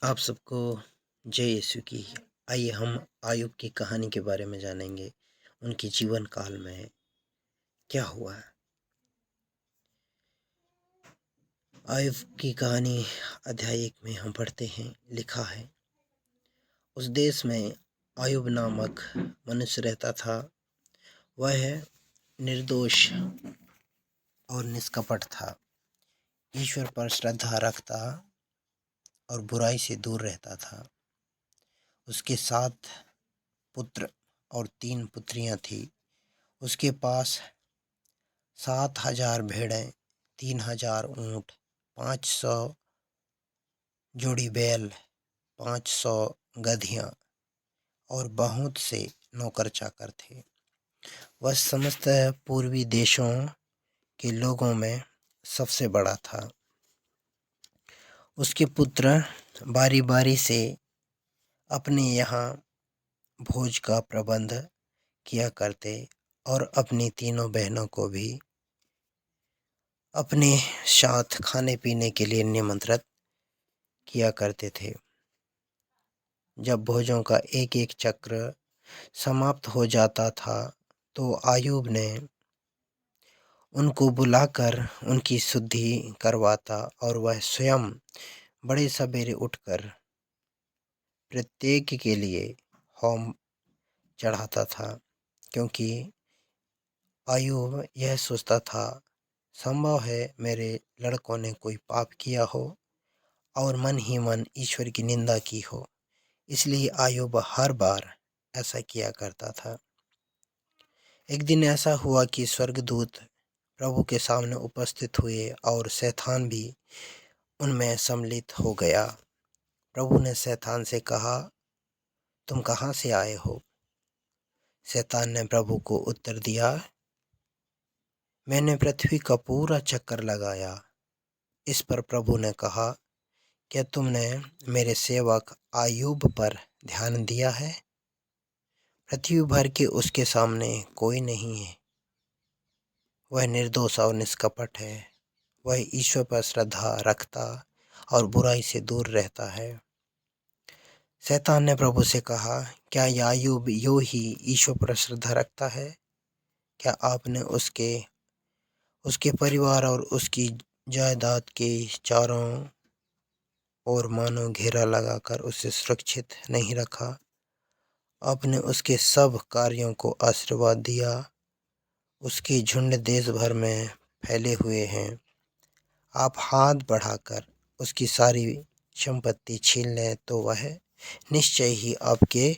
आप सबको जय यीशु की। आइए हम आयुब की कहानी के बारे में जानेंगे। उनके जीवन काल में क्या हुआ है। आयुब की कहानी अध्याय 1 में हम पढ़ते हैं, लिखा है, उस देश में आयुब नामक मनुष्य रहता था। वह निर्दोष और निष्कपट था, ईश्वर पर श्रद्धा रखता और बुराई से दूर रहता था। उसके 7 पुत्र और 3 पुत्रियां थीं। उसके पास 7,000 भेड़ें, 3,000 ऊँट, 500 जोड़ी बैल, 500 गधियाँ और बहुत से नौकर चाकर थे। वह समस्त पूर्वी देशों के लोगों में सबसे बड़ा था। उसके पुत्र बारी बारी से अपने यहाँ भोज का प्रबंध किया करते और अपनी तीनों बहनों को भी अपने साथ खाने पीने के लिए निमंत्रित किया करते थे। जब भोजों का एक एक चक्र समाप्त हो जाता था तो आयूब ने उनको बुलाकर उनकी शुद्धि करवाता और वह स्वयं बड़े सवेरे उठकर प्रत्येक के लिए होम चढ़ाता था, क्योंकि आयूब यह सोचता था, संभव है मेरे लड़कों ने कोई पाप किया हो और मन ही मन ईश्वर की निंदा की हो। इसलिए आयूब हर बार ऐसा किया करता था। एक दिन ऐसा हुआ कि स्वर्गदूत प्रभु के सामने उपस्थित हुए और शैतान भी उनमें सम्मिलित हो गया। प्रभु ने शैतान से कहा, तुम कहाँ से आए हो? शैतान ने प्रभु को उत्तर दिया, मैंने पृथ्वी का पूरा चक्कर लगाया। इस पर प्रभु ने कहा, क्या तुमने मेरे सेवक आयूब पर ध्यान दिया है? पृथ्वी भर के उसके सामने कोई नहीं है। वह निर्दोष और निष्कपट है। वह ईश्वर पर श्रद्धा रखता और बुराई से दूर रहता है। शैतान ने प्रभु से कहा, क्या आयूब यूं ही ईश्वर पर श्रद्धा रखता है? क्या आपने उसके परिवार और उसकी जायदाद के चारों ओर मानो घेरा लगाकर उसे सुरक्षित नहीं रखा? आपने उसके सब कार्यों को आशीर्वाद दिया। उसके झुंड देश भर में फैले हुए हैं। आप हाथ बढ़ाकर उसकी सारी संपत्ति छीन लें तो वह निश्चय ही आपके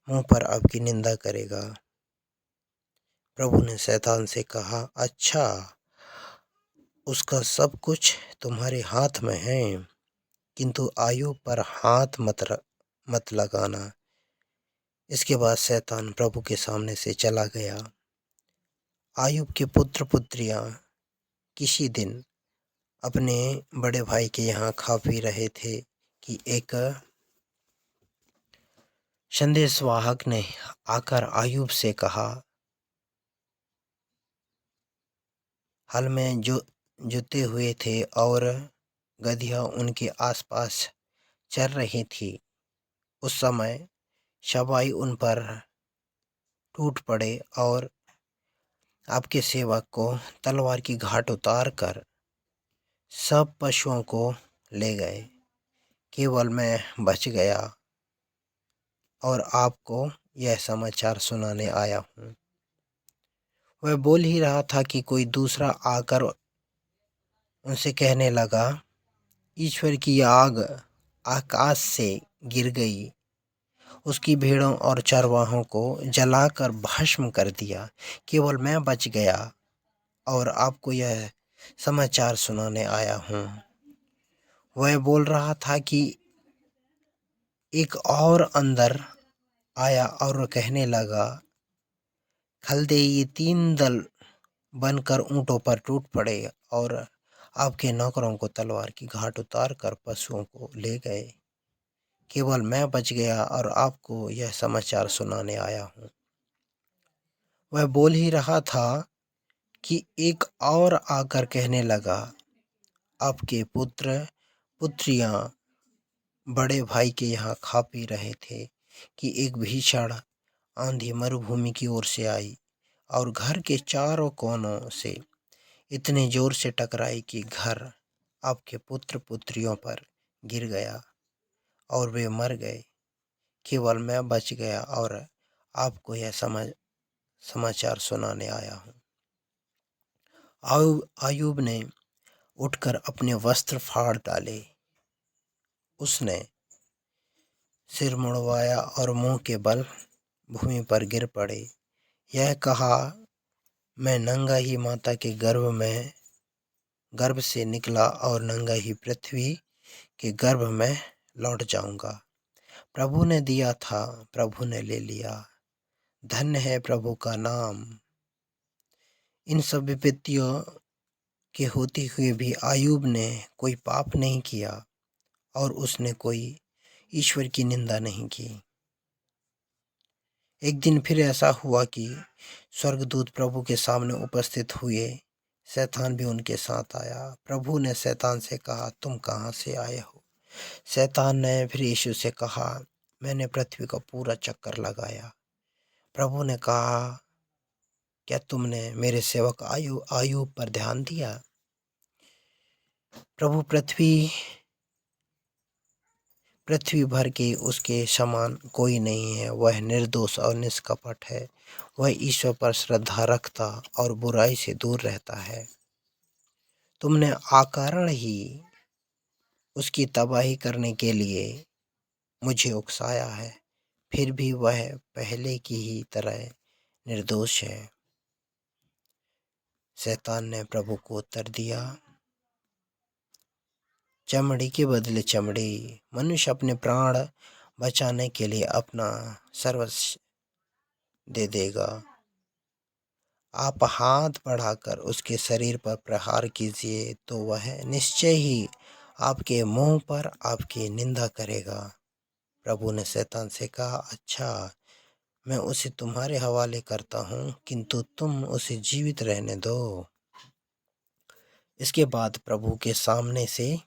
मुंह पर आपकी निंदा करेगा। प्रभु ने शैतान से कहा, अच्छा, उसका सब कुछ तुम्हारे हाथ में है, किंतु आयु पर हाथ मत लगाना। इसके बाद शैतान प्रभु के सामने से चला गया। आयूब के पुत्र पुत्रियां किसी दिन अपने बड़े भाई के यहाँ खा पी रहे थे कि एक संदेशवाहक ने आकर आयूब से कहा, हल में जो जुते हुए थे और गधियां उनके आसपास चर रही थी। उस समय शवाई उन पर टूट पड़े और आपके सेवक को तलवार की घाट उतार कर सब पशुओं को ले गए। केवल मैं बच गया और आपको यह समाचार सुनाने आया हूँ। वह बोल ही रहा था कि कोई दूसरा आकर उनसे कहने लगा, ईश्वर की आग आकाश से गिर गई, उसकी भेड़ों और चरवाहों को जलाकर भस्म कर दिया। केवल मैं बच गया और आपको यह समाचार सुनाने आया हूँ। वह बोल रहा था कि एक और अंदर आया और कहने लगा, खलदेई 3 दल बनकर ऊंटों पर टूट पड़े और आपके नौकरों को तलवार की घाट उतार कर पशुओं को ले गए। केवल मैं बच गया और आपको यह समाचार सुनाने आया हूँ। वह बोल ही रहा था कि एक और आकर कहने लगा, आपके पुत्र पुत्रियां बड़े भाई के यहाँ खा पी रहे थे कि एक भीषण आंधी मरुभूमि की ओर से आई और घर के चारों कोनों से इतने जोर से टकराई कि घर आपके पुत्र पुत्रियों पर गिर गया और वे मर गए। केवल मैं बच गया और आपको यह समाचार सुनाने आया हूँ। आयूब ने उठकर अपने वस्त्र फाड़ डाले। उसने सिर मुड़वाया और मुंह के बल भूमि पर गिर पड़े। यह कहा, मैं नंगा ही माता के गर्भ से निकला और नंगा ही पृथ्वी के गर्भ में लौट जाऊंगा। प्रभु ने दिया था, प्रभु ने ले लिया, धन्य है प्रभु का नाम। इन सब विपत्तियों के होते हुए भी आयूब ने कोई पाप नहीं किया और उसने कोई ईश्वर की निंदा नहीं की। एक दिन फिर ऐसा हुआ कि स्वर्गदूत प्रभु के सामने उपस्थित हुए। शैतान भी उनके साथ आया। प्रभु ने शैतान से कहा, तुम कहाँ से आए हो? शैतान ने फिर यीशु से कहा, मैंने पृथ्वी का पूरा चक्कर लगाया। प्रभु ने कहा, क्या तुमने मेरे सेवक आयूब पर ध्यान दिया? प्रभु पृथ्वी भर के उसके समान कोई नहीं है। वह निर्दोष और निष्कपट है। वह ईश्वर पर श्रद्धा रखता और बुराई से दूर रहता है। तुमने अकारण ही उसकी तबाही करने के लिए मुझे उकसाया है, फिर भी वह पहले की ही तरह निर्दोष है। शैतान ने प्रभु को उत्तर दिया, चमड़ी के बदले चमड़ी। मनुष्य अपने प्राण बचाने के लिए अपना सर्वस्व दे देगा। आप हाथ बढ़ाकर उसके शरीर पर प्रहार कीजिए तो वह निश्चय ही आपके मुंह पर आपकी निंदा करेगा। प्रभु ने शैतान से कहा, अच्छा, मैं उसे तुम्हारे हवाले करता हूँ, किंतु तुम उसे जीवित रहने दो। इसके बाद प्रभु के सामने से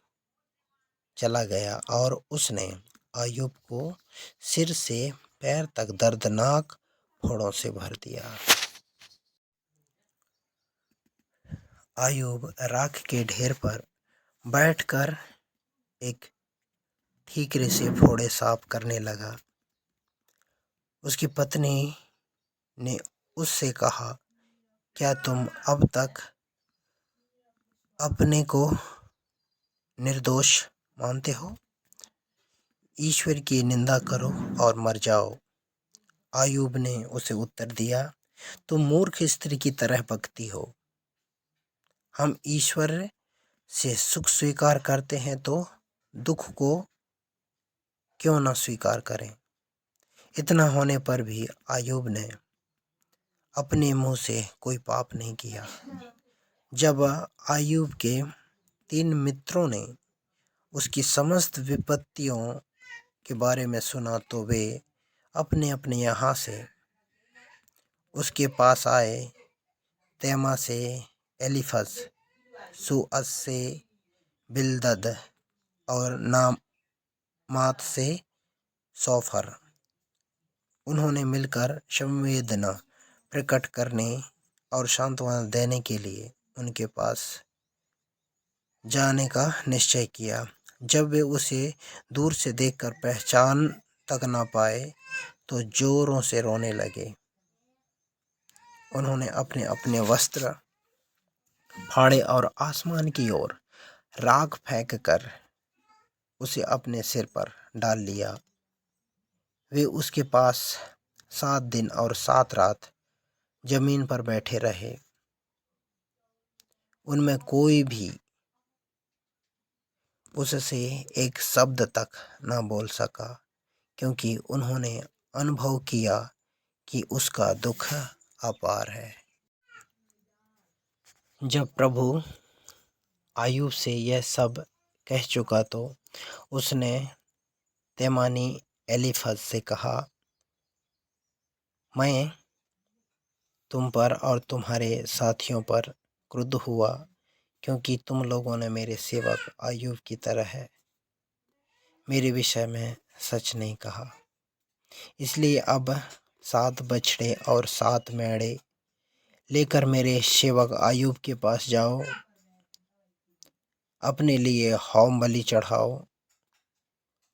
चला गया और उसने आयूब को सिर से पैर तक दर्दनाक फोड़ों से भर दिया। आयूब राख के ढेर पर बैठकर एक ठीकरे से फोड़े साफ करने लगा। उसकी पत्नी ने उससे कहा, क्या तुम अब तक अपने को निर्दोष मानते हो? ईश्वर की निंदा करो और मर जाओ। आयूब ने उसे उत्तर दिया, तुम मूर्ख स्त्री की तरह बकती हो। हम ईश्वर से सुख स्वीकार करते हैं तो दुख को क्यों न स्वीकार करें? इतना होने पर भी आयूब ने अपने मुंह से कोई पाप नहीं किया। जब आयूब के 3 मित्रों ने उसकी समस्त विपत्तियों के बारे में सुना तो वे अपने अपने यहाँ से उसके पास आए। तेमा से एलीफज, सुअस से बिलदद और नामात से सोफर। उन्होंने मिलकर संवेदना प्रकट करने और सांत्वना देने के लिए उनके पास जाने का निश्चय किया। जब वे उसे दूर से देखकर पहचान तक ना पाए तो जोरों से रोने लगे। उन्होंने अपने अपने वस्त्र फाड़े और आसमान की ओर राख फेंक कर उसे अपने सिर पर डाल लिया। वे उसके पास 7 दिन और 7 रात जमीन पर बैठे रहे। उनमें कोई भी उससे एक शब्द तक न बोल सका, क्योंकि उन्होंने अनुभव किया कि उसका दुख अपार है। जब प्रभु आयूब से यह सब कह चुका तो उसने तेमानी एलीफज से कहा, मैं तुम पर और तुम्हारे साथियों पर क्रुद्ध हुआ, क्योंकि तुम लोगों ने मेरे सेवक आयूब की तरह मेरे विषय में सच नहीं कहा। इसलिए अब 7 बछड़े और 7 मेढ़े लेकर मेरे सेवक आयूब के पास जाओ, अपने लिए होम बलि चढ़ाओ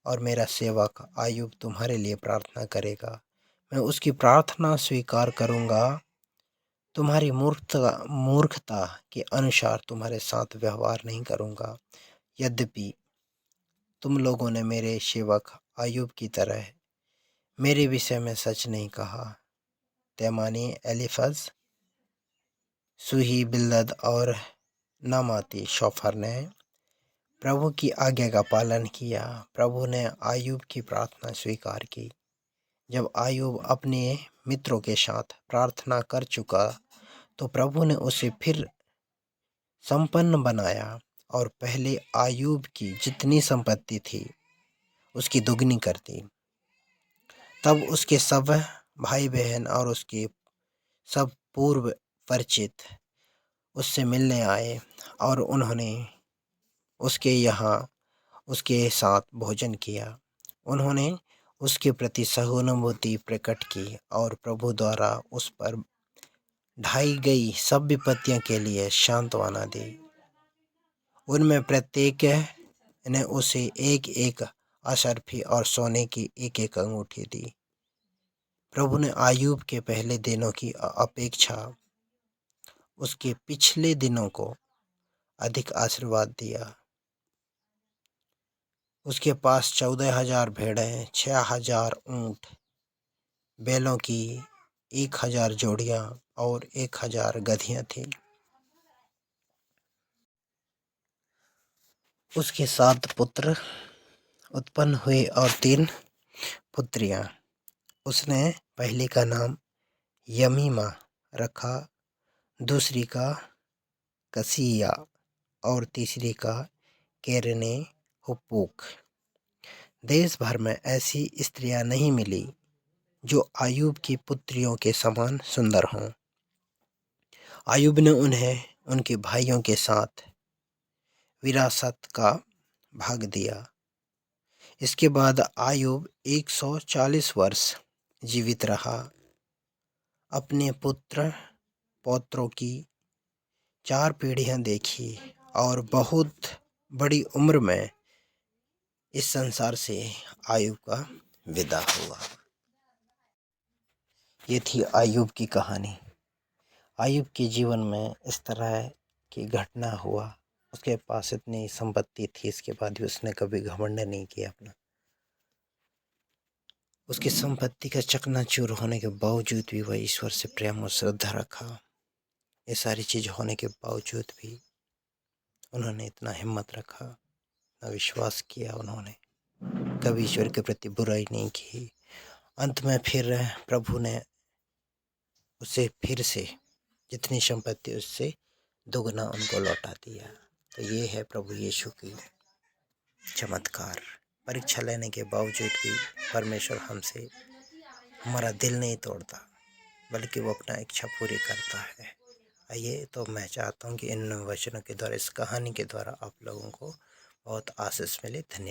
और मेरा सेवक आयूब तुम्हारे लिए प्रार्थना करेगा। मैं उसकी प्रार्थना स्वीकार करूंगा। तुम्हारी मूर्खता के अनुसार तुम्हारे साथ व्यवहार नहीं करूंगा। यद्यपि तुम लोगों ने मेरे सेवक आयूब की तरह मेरे विषय में सच नहीं कहा। तेमानी, एलीफज, सूही, बिल्दद और नामाती शोफर ने प्रभु की आज्ञा का पालन किया। प्रभु ने आयूब की प्रार्थना स्वीकार की। जब आयूब अपने मित्रों के साथ प्रार्थना कर चुका तो प्रभु ने उसे फिर संपन्न बनाया और पहले आयूब की जितनी संपत्ति थी उसकी दुगनी कर दी। तब उसके सब भाई बहन और उसके सब पूर्व परिचित उससे मिलने आए और उन्होंने उसके यहाँ उसके साथ भोजन किया। उन्होंने उसके प्रति सहानुभूति प्रकट की और प्रभु द्वारा उस पर ढाई गई सब विपत्तियों के लिए सांत्वना दी। उनमें प्रत्येक ने उसे एक एक अशर्फी और सोने की एक एक अंगूठी दी। प्रभु ने आयूब के पहले दिनों की अपेक्षा उसके पिछले दिनों को अधिक आशीर्वाद दिया। उसके पास 14,000 भेड़ें, 6,000 ऊंट, बैलों की 1,000 जोड़ियां और 1,000 गधियां थीं। उसके 7 पुत्र उत्पन्न हुए और 3 पुत्रियां। उसने पहली का नाम यमीमा रखा, दूसरी का कसिया और तीसरी का केरने हुप्पूक। देश भर में ऐसी स्त्रियां नहीं मिली जो आयूब की पुत्रियों के समान सुंदर हों। आयूब ने उन्हें उनके भाइयों के साथ विरासत का भाग दिया। इसके बाद आयूब 140 वर्ष जीवित रहा। अपने पुत्र पौत्रों की 4 पीढ़ियां देखी और बहुत बड़ी उम्र में इस संसार से आयूब का विदा हुआ। ये थी आयूब की कहानी। आयूब के जीवन में इस तरह की घटना हुआ। उसके पास इतनी संपत्ति थी, इसके बाद भी उसने कभी घमंड नहीं किया अपना। उसकी संपत्ति का चकनाचूर होने के बावजूद भी वह ईश्वर से प्रेम और श्रद्धा रखा। ये सारी चीज होने के बावजूद भी उन्होंने इतना हिम्मत रखा, इतना विश्वास किया। उन्होंने कभी ईश्वर के प्रति बुराई नहीं की। अंत में फिर प्रभु ने उसे फिर से जितनी संपत्ति उससे दुगना उनको लौटा दिया। तो ये है प्रभु यीशु की चमत्कार। परीक्षा लेने के बावजूद भी परमेश्वर हमसे हमारा दिल नहीं तोड़ता, बल्कि वो अपना इच्छा पूरी करता है। आइए, तो मैं चाहता हूँ कि इन वचनों के द्वारा, इस कहानी के द्वारा आप लोगों को बहुत आशीष मिले। धन्यवाद।